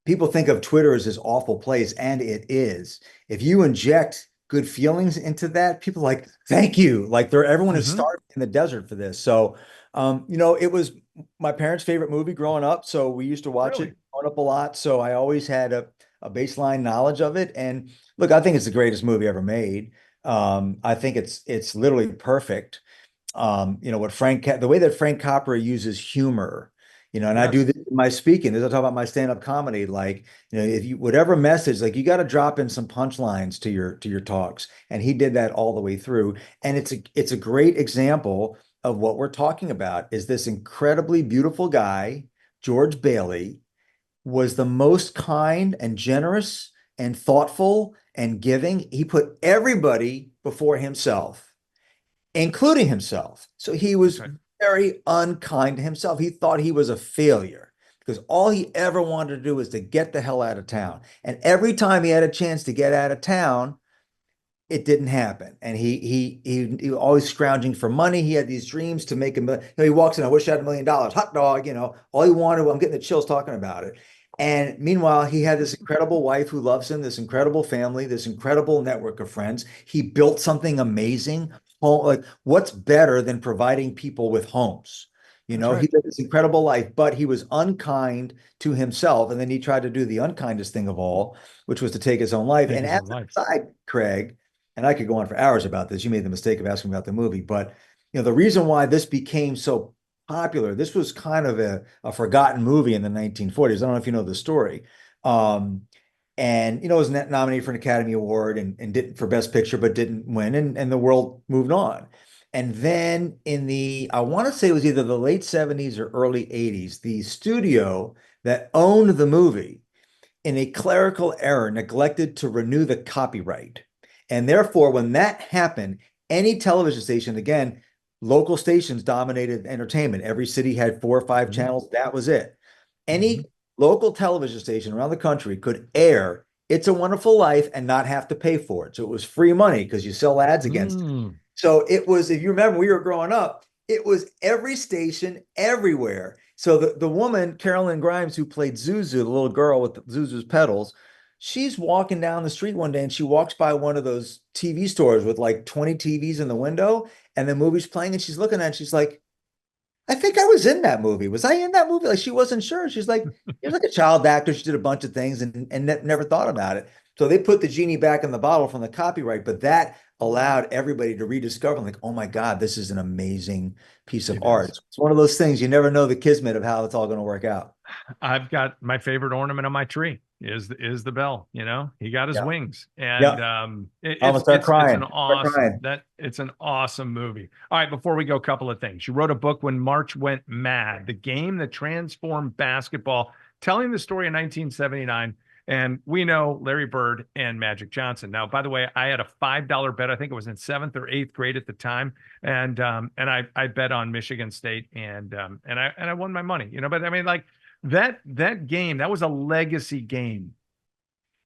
people think of Twitter as this awful place, and it is. If you inject good feelings into that, people are like, thank you. Like everyone is starving in the desert for this. So it was my parents' favorite movie growing up. So we used to watch it growing up a lot. So I always had a baseline knowledge of it. And look, I think it's the greatest movie ever made. I think it's literally perfect. The way that Frank Capra uses humor, and I do this in my speaking, as I talk about my stand-up comedy, like, if you, whatever message, like you got to drop in some punchlines to your talks. And he did that all the way through. And it's a great example of what we're talking about is this incredibly beautiful guy, George Bailey, was the most kind and generous and thoughtful and giving. He put everybody before himself, including himself. So he was very unkind to himself. He thought he was a failure because all he ever wanted to do was to get the hell out of town. And every time he had a chance to get out of town, it didn't happen. And he was always scrounging for money. He had these dreams to make him, he walks in, I wish I had $1 million, hot dog, all he wanted, I'm getting the chills talking about it. And meanwhile, he had this incredible wife who loves him, this incredible family, this incredible network of friends. He built something amazing. Like, what's better than providing people with homes? He lived this incredible life, but he was unkind to himself. And then he tried to do the unkindest thing of all, which was to take his own life. And as an aside, Kraig, and I could go on for hours about this. You made the mistake of asking about the movie, but the reason why this became so popular, this was kind of a forgotten movie in the 1940s. I don't know if you know the story. And it was nominated for an Academy Award and didn't for Best Picture, but didn't win, and the world moved on. And then I want to say it was either the late 70s or early 80s, the studio that owned the movie, in a clerical error, neglected to renew the copyright. And therefore, when that happened, any television station, again, local stations dominated entertainment. Every city had 4 or 5 channels. That was it. Any local television station around the country could air It's a Wonderful Life and not have to pay for it. So it was free money because you sell ads against it. So it was, if you remember, we were growing up, it was every station, everywhere. So the woman, Carolyn Grimes, who played Zuzu, the little girl with Zuzu's pedals, she's walking down the street one day and she walks by one of those TV stores with like 20 TVs in the window and the movie's playing and she's looking at it and she's like, I think I was in that movie. Was I in that movie? Like she wasn't sure. She's like, you're like a child actor. She did a bunch of things and never thought about it. So they put the genie back in the bottle from the copyright, but that allowed everybody to rediscover, like, oh my God, this is an amazing piece of It art. is. It's one of those things you never know the kismet of how it's all going to work out. I've got my favorite ornament on my tree is the bell. You know, he got his Yeah. wings, and Yeah. I almost start it's crying. an Start awesome crying. that it's an awesome movie. All right, before we go, a couple of things. You wrote a book, When March Went Mad, the game that transformed basketball, telling the story of 1979. And we know Larry Bird and Magic Johnson. Now, by the way, I had a $5 bet. I think it was in seventh or eighth grade at the time, and I bet on Michigan State, and I won my money. You know, but I mean, like that game, that was a legacy game.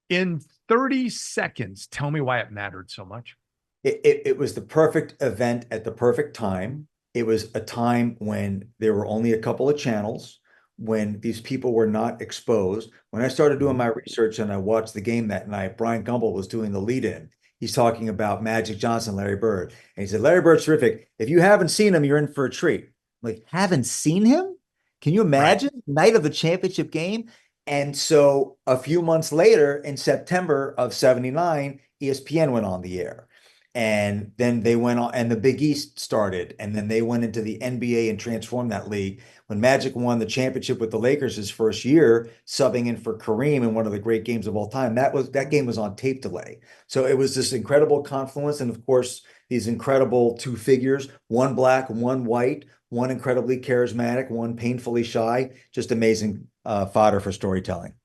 In 30 seconds, tell me why it mattered so much. It was the perfect event at the perfect time. It was a time when there were only a couple of channels, when these people were not exposed. When I started doing my research and I watched the game that night, Brian Gumbel was doing the lead in. He's talking about Magic Johnson, Larry Bird. And he said, Larry Bird's terrific. If you haven't seen him, you're in for a treat. I'm like, haven't seen him? Can you Right. imagine? Night of the championship game. And so a few months later, in September of 79, ESPN went on the air. And then they went on, and the Big East started, and then they went into the NBA and transformed that league. When Magic won the championship with the Lakers his first year, subbing in for Kareem in one of the great games of all time, that game was on tape delay. So it was this incredible confluence, and of course, these incredible two figures, one black, one white, one incredibly charismatic, one painfully shy, just amazing fodder for storytelling.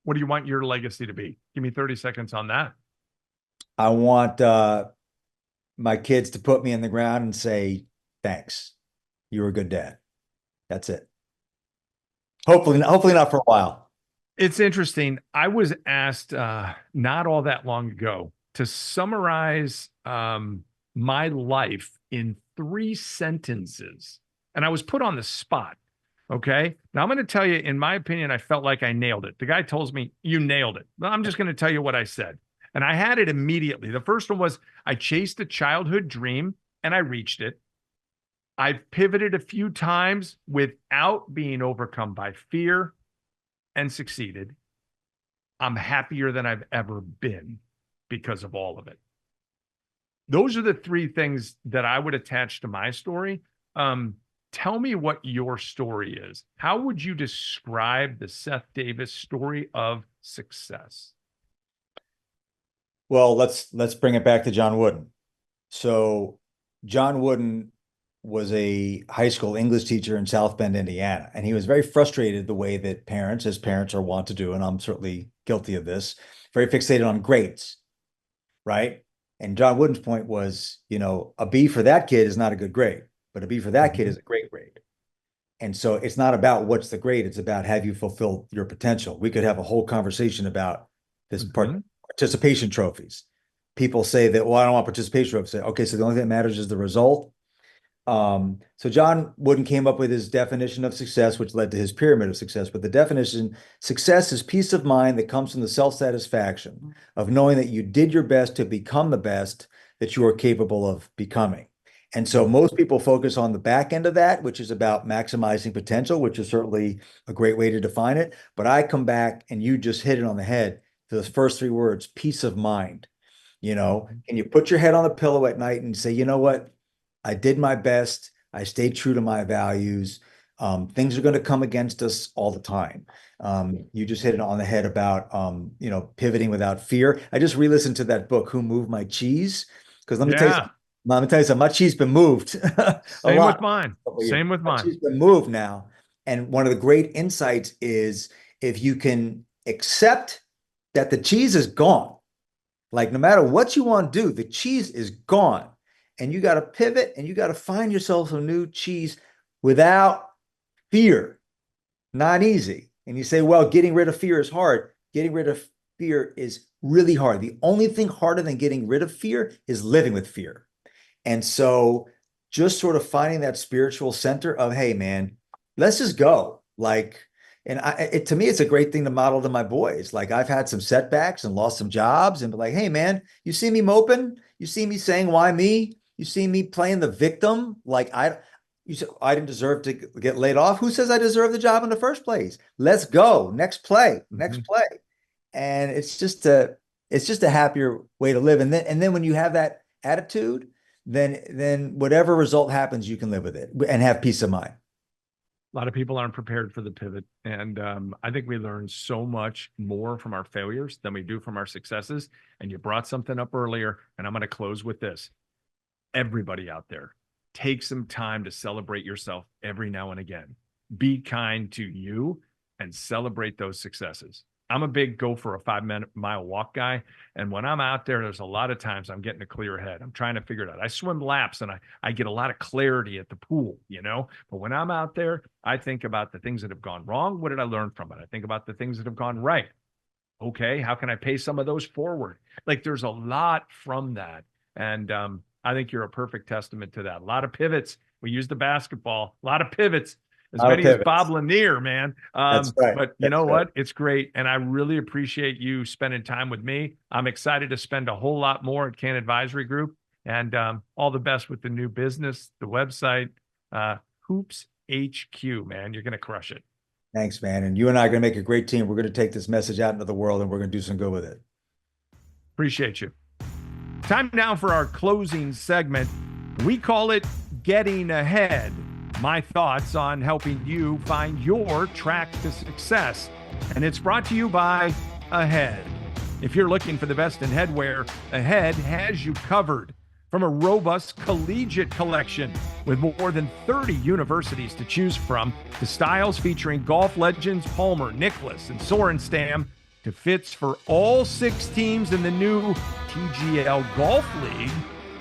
What do you want your legacy to be? Give me 30 seconds on that. I want my kids to put me in the ground and say, thanks. You were a good dad. That's it. Hopefully not for a while. It's interesting. I was asked not all that long ago to summarize my life in 3 sentences. And I was put on the spot. Okay. Now I'm going to tell you, in my opinion, I felt like I nailed it. The guy tells me, you nailed it. Well, I'm just going to tell you what I said. And I had it immediately. The first one was, I chased a childhood dream and I reached it. I've pivoted a few times without being overcome by fear and succeeded. I'm happier than I've ever been because of all of it. Those are the 3 things that I would attach to my story. Tell me what your story is. How would you describe the Seth Davis story of success? Well, let's bring it back to John Wooden. So John Wooden was a high school English teacher in South Bend, Indiana, and he was very frustrated the way that parents, as parents are wont to do, and I'm certainly guilty of this, very fixated on grades, right? And John Wooden's point was, a B for that kid is not a good grade, but a B for that kid is a great grade. And so it's not about what's the grade, it's about, have you fulfilled your potential? We could have a whole conversation about this participation trophies. People say that, well, I don't want participation trophies. Okay, so the only thing that matters is the result. So John Wooden came up with his definition of success, which led to his pyramid of success. But the definition, success is peace of mind that comes from the self-satisfaction of knowing that you did your best to become the best that you are capable of becoming. And so most people focus on the back end of that, which is about maximizing potential, which is certainly a great way to define it. But I come back, and you just hit it on the head, to those first 3 words, peace of mind. Can you put your head on the pillow at night and say, you know what? I did my best. I stayed true to my values. Things are going to come against us all the time. You just hit it on the head about, pivoting without fear. I just re-listened to that book, Who Moved My Cheese? Because let me tell you something, my cheese been moved. Same with mine. Same with mine. Cheese been moved now. And one of the great insights is, if you can accept that the cheese is gone, like no matter what you want to do, the cheese is gone. And you got to pivot, and you got to find yourself some new cheese without fear. Not easy. And you say, well, getting rid of fear is hard. Getting rid of fear is really hard. The only thing harder than getting rid of fear is living with fear. And so just sort of finding that spiritual center of, hey, man, let's just go. To me, it's a great thing to model to my boys. Like, I've had some setbacks and lost some jobs, and be like, hey, man, you see me moping? You see me saying, why me? You see me playing the victim? Like, You said, I didn't deserve to get laid off. Who says I deserve the job in the first place? Let's go. Next play. Next play. And it's just a happier way to live. And then when you have that attitude, then whatever result happens, you can live with it and have peace of mind. A lot of people aren't prepared for the pivot. And I think we learn so much more from our failures than we do from our successes. And you brought something up earlier, and I'm going to close with this. Everybody out there, take some time to celebrate yourself every now and again. Be kind to you and celebrate those successes. I'm a big go for a 5-mile walk guy. And when I'm out there, there's a lot of times I'm getting a clear head. I'm trying to figure it out. I swim laps and I get a lot of clarity at the pool, but when I'm out there, I think about the things that have gone wrong. What did I learn from it? I think about the things that have gone right. Okay, how can I pay some of those forward? Like there's a lot from that. And I think you're a perfect testament to that. A lot of pivots. We use the basketball, a lot of pivots. As many as Bob Lanier, man. That's right. But you know what? It's great. And I really appreciate you spending time with me. I'm excited to spend a whole lot more at Kann Advisory Group. And all the best with the new business, the website, Hoops HQ, man. You're going to crush it. Thanks, man. And you and I are going to make a great team. We're going to take this message out into the world, and we're going to do some good with it. Appreciate you. Time now for our closing segment. We call it Getting Ahead. My thoughts on helping you find your track to success. And it's brought to you by Ahead. If you're looking for the best in headwear, Ahead has you covered. From a robust collegiate collection with more than 30 universities to choose from, to styles featuring golf legends Palmer, Nicklaus, and Sorenstam, to fits for all 6 teams in the new TGL Golf League,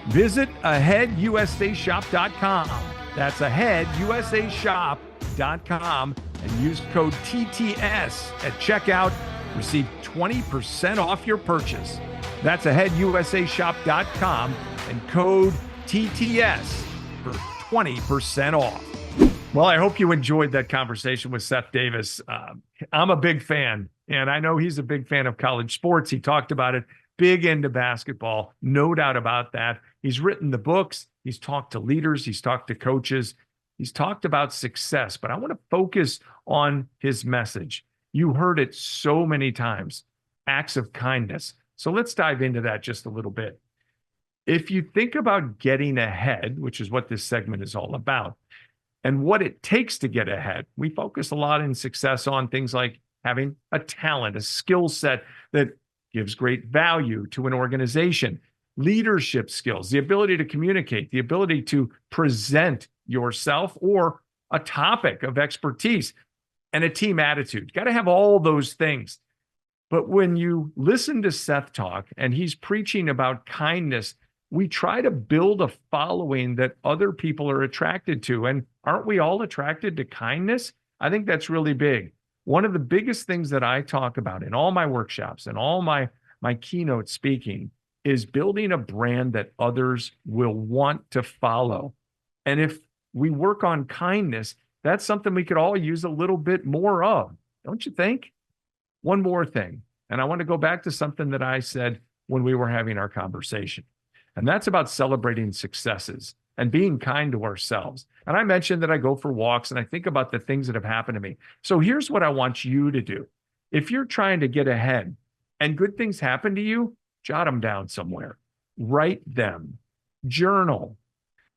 visit AheadUSAShop.com. That's AheadUSAShop.com and use code TTS at checkout. Receive 20% off your purchase. That's AheadUSAShop.com and code TTS for 20% off. Well, I hope you enjoyed that conversation with Seth Davis. I'm a big fan, and I know he's a big fan of college sports. He talked about it, big into basketball, no doubt about that. He's written the books. He's talked to leaders. He's talked to coaches. He's talked about success, but I want to focus on his message. You heard it so many times, acts of kindness. So let's dive into that just a little bit. If you think about getting ahead, which is what this segment is all about, and what it takes to get ahead, we focus a lot in success on things like having a talent, a skill set that gives great value to an organization, leadership skills, the ability to communicate, the ability to present yourself or a topic of expertise, and a team attitude. You got to have all those things. But when you listen to Seth talk and he's preaching about kindness, we try to build a following that other people are attracted to. And aren't we all attracted to kindness? I think that's really big. One of the biggest things that I talk about in all my workshops and all my keynote speaking is building a brand that others will want to follow. And if we work on kindness, that's something we could all use a little bit more of, don't you think? One more thing, and I want to go back to something that I said when we were having our conversation, and that's about celebrating successes and being kind to ourselves. And I mentioned that I go for walks and I think about the things that have happened to me. So here's what I want you to do. If you're trying to get ahead and good things happen to you, jot them down somewhere, write them, journal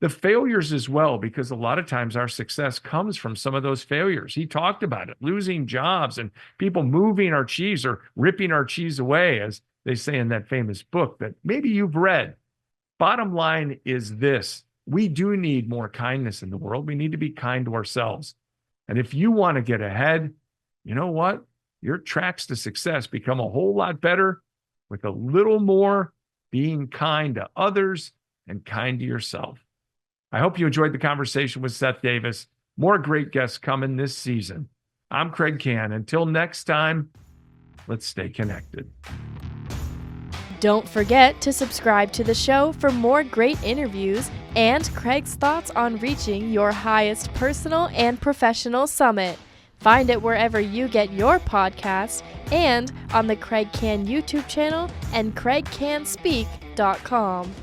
the failures as well, because a lot of times our success comes from some of those failures. He talked about it, losing jobs and people moving our cheese or ripping our cheese away, as they say in that famous book that maybe you've read. Bottom line is this: we do need more kindness in the world. We need to be kind to ourselves. And if you want to get ahead, you know what? Your tracks to success become a whole lot better with a little more being kind to others and kind to yourself. I hope you enjoyed the conversation with Seth Davis. More great guests coming this season. I'm Kraig Kann. Until next time, let's stay connected. Don't forget to subscribe to the show for more great interviews and Kraig's thoughts on reaching your highest personal and professional summit. Find it wherever you get your podcasts and on the Kraig Kann YouTube channel and KraigCannSpeak.com.